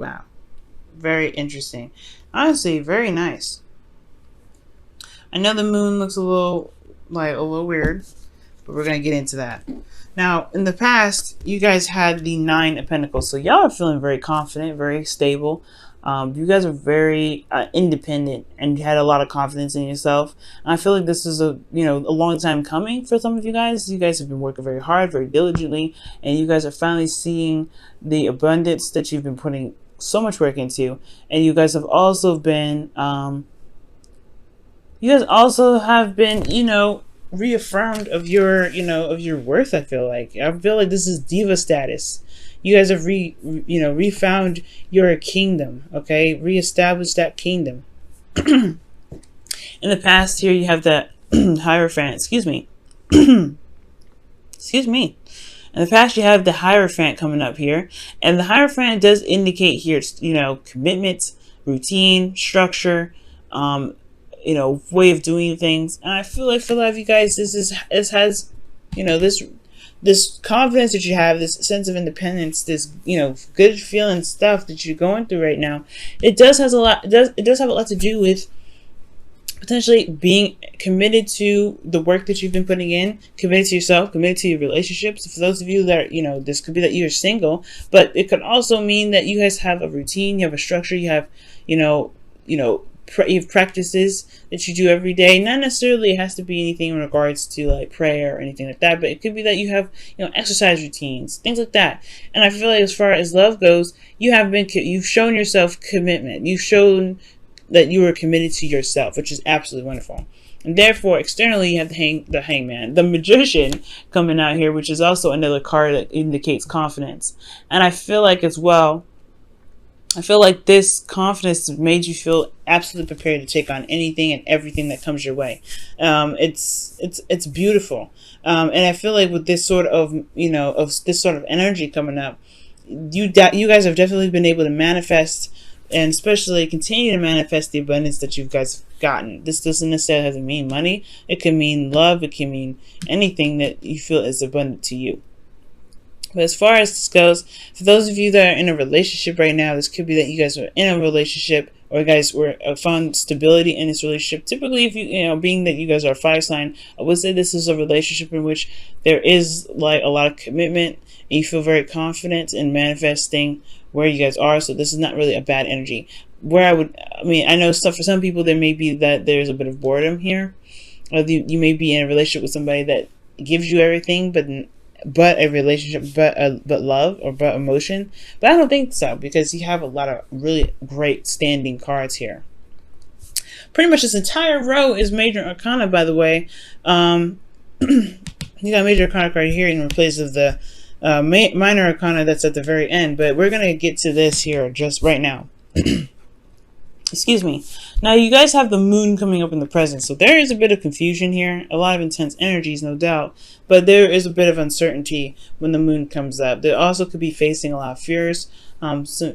Wow. Very interesting. Honestly, very nice. I know the moon looks a little weird, but we're gonna get into that. Now, in the past, you guys had the Nine of Pentacles, so y'all are feeling very confident, very stable. You guys are very independent, and you had a lot of confidence in yourself. And I feel like this is a long time coming for some of you guys. You guys have been working very hard, very diligently, and you guys are finally seeing the abundance that you've been putting so much work into. And you guys have also been reaffirmed of your worth. I feel like this is diva status. You guys have refound your kingdom. Okay, reestablished that kingdom. In the past here, you have that Hierophant. Excuse me. Excuse me. In the past, you have the Hierophant coming up here, and the Hierophant does indicate here, commitments, routine, structure, way of doing things. And I feel like for a lot of you guys, this confidence that you have, this sense of independence, this good feeling stuff that you're going through right now. It does have a lot to do with potentially being committed to the work that you've been putting in, committed to yourself, committed to your relationships. For those of you that this could be that you're single, but it could also mean that you guys have a routine, you have a structure, you have you have practices that you do every day. Not necessarily it has to be anything in regards to like prayer or anything like that, but it could be that you have exercise routines, things like that. And I feel like as far as love goes, you've shown yourself commitment. You've shown that you are committed to yourself, which is absolutely wonderful. And therefore, externally, you have the Hangman, the Magician coming out here, which is also another card that indicates confidence. And I feel like as well, this confidence made you feel absolutely prepared to take on anything and everything that comes your way. It's beautiful, and I feel like with this sort of this sort of energy coming up, you guys have definitely been able to manifest, and especially continue to manifest the abundance that you guys have gotten. This doesn't necessarily have to mean money. It can mean love. It can mean anything that you feel is abundant to you. But as far as this goes, for those of you that are in a relationship right now, this could be that you guys are in a relationship, or you guys found stability in this relationship. Typically, if being that you guys are a fire sign, I would say this is a relationship in which there is like a lot of commitment, and you feel very confident in manifesting where you guys are. So this is not really a bad energy. I know for some people there may be that there's a bit of boredom here, or you may be in a relationship with somebody that gives you everything, but a relationship, but love, or but emotion. But I don't think so, because you have a lot of really great standing cards here. Pretty much this entire row is major arcana, by the way. You got major arcana card here in place of the minor arcana that's at the very end. But we're gonna get to this here just right now. Excuse me. Now you guys have the moon coming up in the present, so there is a bit of confusion here, a lot of intense energies, no doubt, but there is a bit of uncertainty when the moon comes up. There also could be facing a lot of fears,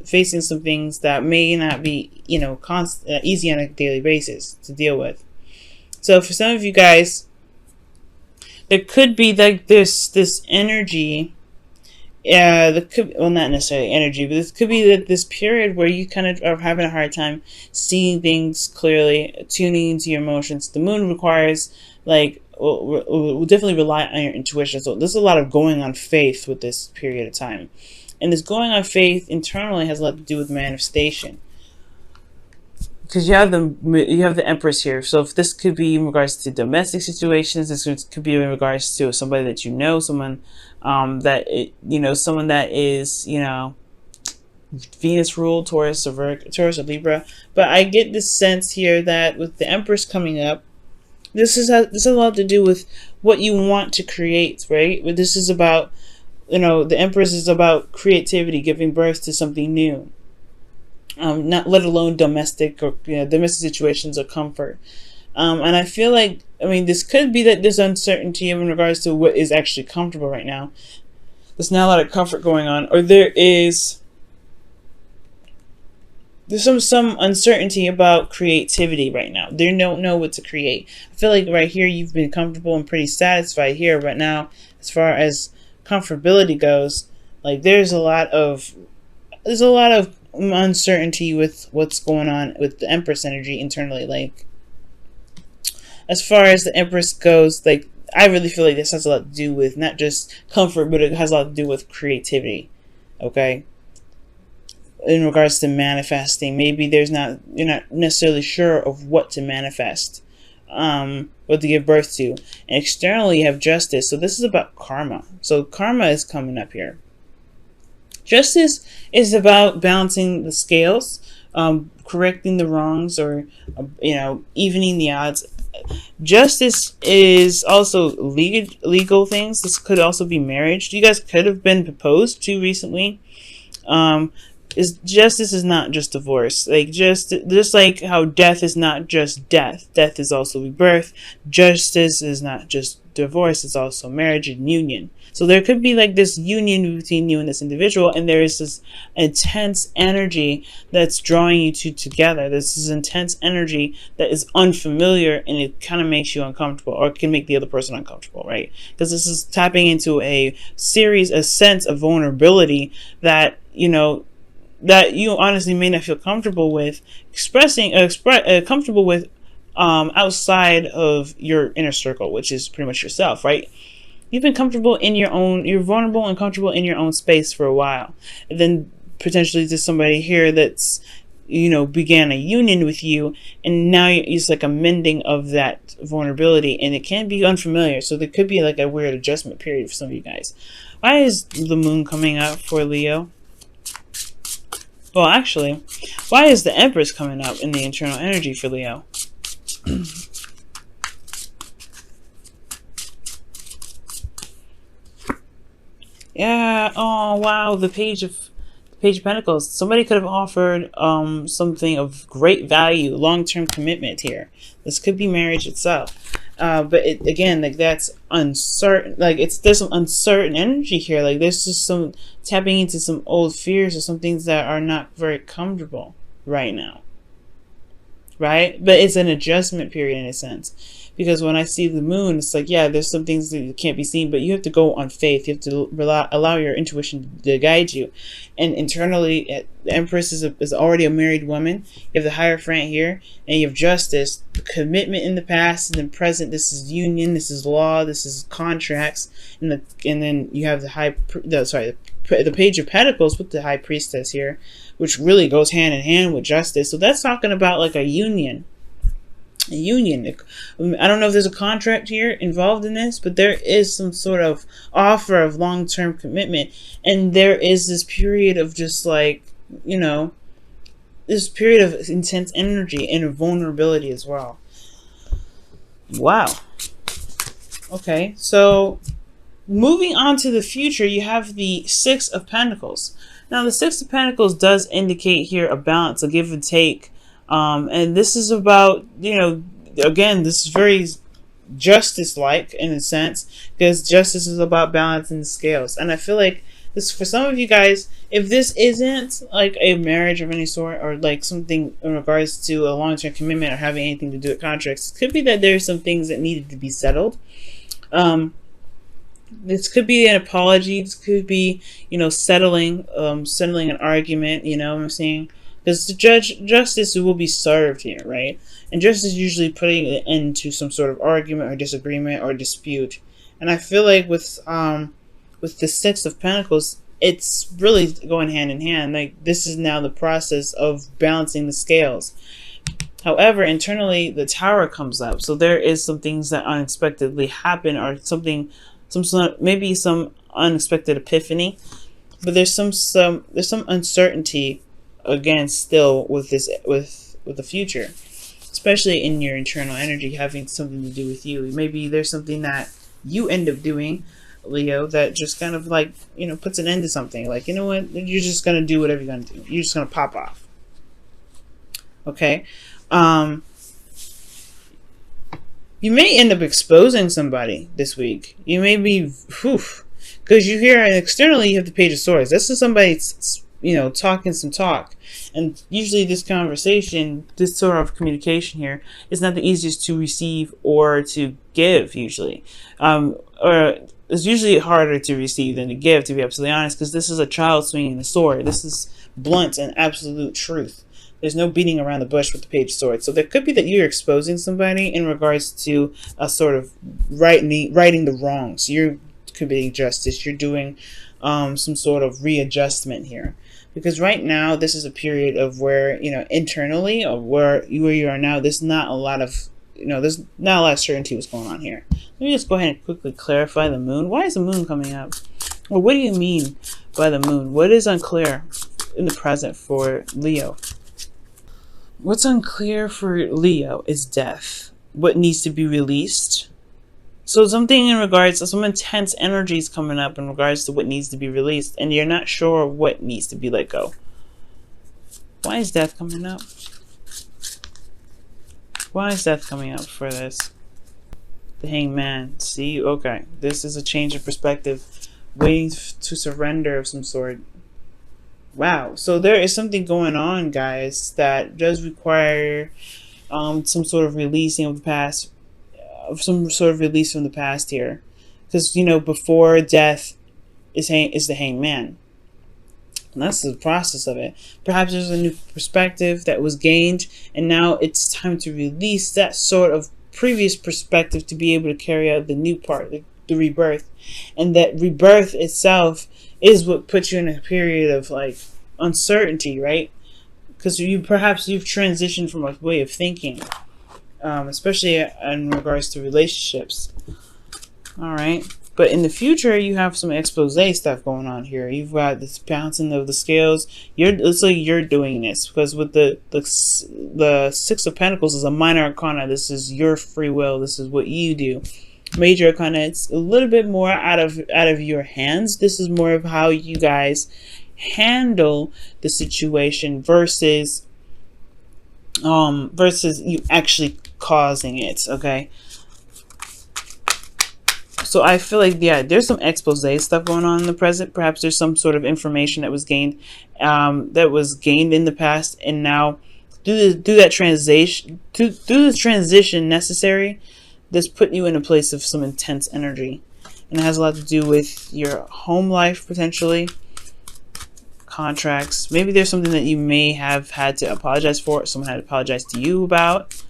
facing some things that may not be easy on a daily basis to deal with. So for some of you guys, there could be like this energy. Yeah, not necessarily energy, but this could be this period where you kind of are having a hard time seeing things clearly, tuning into your emotions. The moon requires, will definitely rely on your intuition. So there's a lot of going on faith with this period of time. And this going on faith internally has a lot to do with manifestation. Because you have the Empress here. So if this could be in regards to domestic situations, this could be in regards to somebody that someone that is Venus ruled, Taurus or Libra. But I get this sense here that with the Empress coming up, this has a lot to do with what you want to create, right? But this is about the Empress is about creativity, giving birth to something new. Not let alone domestic situations or comfort. And I feel like, this could be that there's uncertainty in regards to what is actually comfortable right now. There's not a lot of comfort going on, or there's some uncertainty about creativity right now. They don't know what to create. I feel like right here you've been comfortable and pretty satisfied here, but now as far as comfortability goes, like there's a lot of uncertainty with what's going on with the Empress energy internally. Like, as far as the Empress goes, like, I really feel like this has a lot to do with not just comfort, but it has a lot to do with creativity. Okay, in regards to manifesting, maybe you're not necessarily sure of what to manifest, what to give birth to. And externally, you have justice. So this is about karma. So karma is coming up here. Justice is about balancing the scales, correcting the wrongs, or evening the odds. Justice is also legal things. This could also be marriage. You guys could have been proposed to recently. Justice is not just divorce. Like, just like how death is not just death. Death is also rebirth. Justice is not just divorce. It's also marriage and union. So there could be like this union between you and this individual, and there is this intense energy that's drawing you two together. This is intense energy that is unfamiliar, and it kind of makes you uncomfortable, or it can make the other person uncomfortable, right? Because this is tapping into a sense of vulnerability that that you honestly may not feel comfortable with comfortable with outside of your inner circle, which is pretty much yourself, right? You've been comfortable in you're vulnerable and comfortable in your own space for a while. And then potentially there's somebody here that's, began a union with you, and now it's like a mending of that vulnerability, and it can be unfamiliar. So there could be like a weird adjustment period for some of you guys. Why is the moon coming up for Leo? Well, actually, why is the Empress coming up in the internal energy for Leo? Yeah. Oh, wow. The Page of Pentacles. Somebody could have offered something of great value, long-term commitment here. This could be marriage itself. But again, like, that's uncertain. Like, there's some uncertain energy here. Like, there's just some tapping into some old fears or some things that are not very comfortable right now. Right? But it's an adjustment period in a sense. Because when I see the moon, it's like, yeah, there's some things that can't be seen, but you have to go on faith. You have to allow your intuition to guide you. And internally, the Empress is already a married woman. You have the Hierophant here, and you have justice, commitment in the past and in the present. This is union, this is law, this is contracts, and then you have the Page of Pentacles with the High Priestess here, which really goes hand in hand with justice. So that's talking about like a union. I don't know if there's a contract here involved in this, but there is some sort of offer of long-term commitment, and there is this period of just like, this period of intense energy and vulnerability as well. Wow. Okay, so moving on to the future, you have the Six of Pentacles. Now, the Six of Pentacles does indicate here a balance, a give and take. And this is about, again, this is very justice-like in a sense, because justice is about balancing the scales. And I feel like this, for some of you guys, if this isn't like a marriage of any sort, or like something in regards to a long-term commitment or having anything to do with contracts, it could be that there's some things that needed to be settled. This could be an apology. This could be, settling an argument, what I'm saying? Because the justice will be served here, right? And justice is usually putting an end to some sort of argument or disagreement or dispute. And I feel like with the Six of Pentacles, it's really going hand in hand. Like, this is now the process of balancing the scales. However, internally, the Tower comes up. So there is some things that unexpectedly happen, or maybe some unexpected epiphany. But there's some uncertainty, again, still with the future, especially in your internal energy having something to do with you. Maybe there's something that you end up doing, Leo, that just kind of like, puts an end to something. Like, you know what, you're just gonna do whatever you're gonna do. You're just gonna pop off. Okay. You may end up exposing somebody this week. You may be, because you hear externally you have the Page of Swords. This is somebody, talking some talk. And usually this conversation, this sort of communication here, is not the easiest to receive or to give, usually. Or it's usually harder to receive than to give, to be absolutely honest, because this is a child swinging the sword. This is blunt and absolute truth. There's no beating around the bush with the Page of Swords. So there could be that you're exposing somebody in regards to a sort of righting the wrongs. You're committing justice. You're doing some sort of readjustment here. Because right now, this is a period of where, internally, or where you are now, there's not a lot of, there's not a lot of certainty what's going on here. Let me just go ahead and quickly clarify the moon. Why is the moon coming up? Well, what do you mean by the moon? What is unclear in the present for Leo? What's unclear for Leo is death. What needs to be released. So something in regards to some intense energies coming up in regards to what needs to be released, and you're not sure what needs to be let go. Why is death coming up? Why is death coming up for this? The Hangman. See, okay, this is a change of perspective, waiting to surrender of some sort. Wow, so there is something going on, guys, that does require some sort of releasing of the past. Some sort of release from the past here, because before death is the Hangman, and that's the process of it. Perhaps there's a new perspective that was gained, and now it's time to release that sort of previous perspective to be able to carry out the new part, the rebirth. And that rebirth itself is what puts you in a period of like uncertainty, right? Because you've transitioned from a way of thinking. Especially in regards to relationships. All right, but in the future, you have some expose stuff going on here. You've got this bouncing of the scales. It's like you're doing this because with the Six of Pentacles is a minor arcana. This is your free will. This is what you do. Major arcana, it's a little bit more out of your hands. This is more of how you guys handle the situation versus you actually causing it. Okay, so I feel like, yeah, there's some expose stuff going on in the present. Perhaps there's some sort of information that was gained in the past, and now through the transition necessary, this put you in a place of some intense energy, and it has a lot to do with your home life, potentially contracts. Maybe there's something that you may have had to apologize for, someone had to apologize to you about.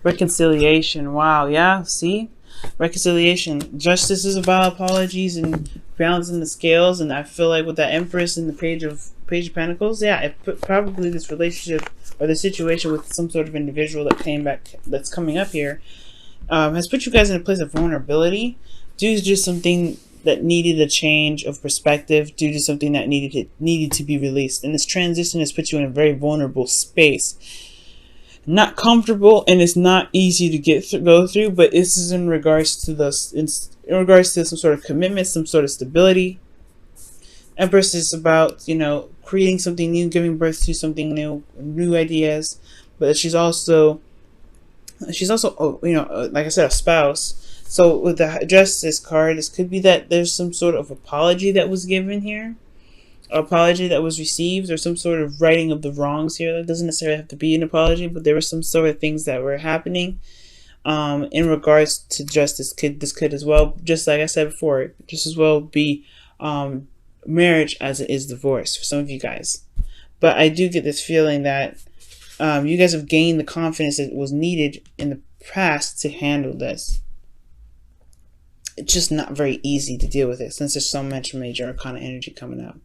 Reconciliation. Wow, yeah, see? Reconciliation. Justice is about apologies and balancing the scales, and I feel like with that Empress and the Page of Pentacles, yeah, it put probably this relationship or the situation with some sort of individual that came back, that's coming up here, has put you guys in a place of vulnerability due to just something that needed a change of perspective, due to something that needed to be released. And this transition has put you in a very vulnerable space. Not comfortable, and it's not easy to go through, but this is in regards to some sort of commitment, some sort of stability. Empress is about, creating something new, giving birth to something new ideas, but she's also like I said, a spouse. So with the Justice card, this could be that there's some sort of apology that was given here, apology that was received, or some sort of righting of the wrongs here. That doesn't necessarily have to be an apology, but there were some sort of things that were happening in regards to justice. This could as well, just like I said before, just as well be marriage as it is divorce for some of you guys. But I do get this feeling that you guys have gained the confidence that was needed in the past to handle this. It's just not very easy to deal with it since there's so much major arcana energy coming out.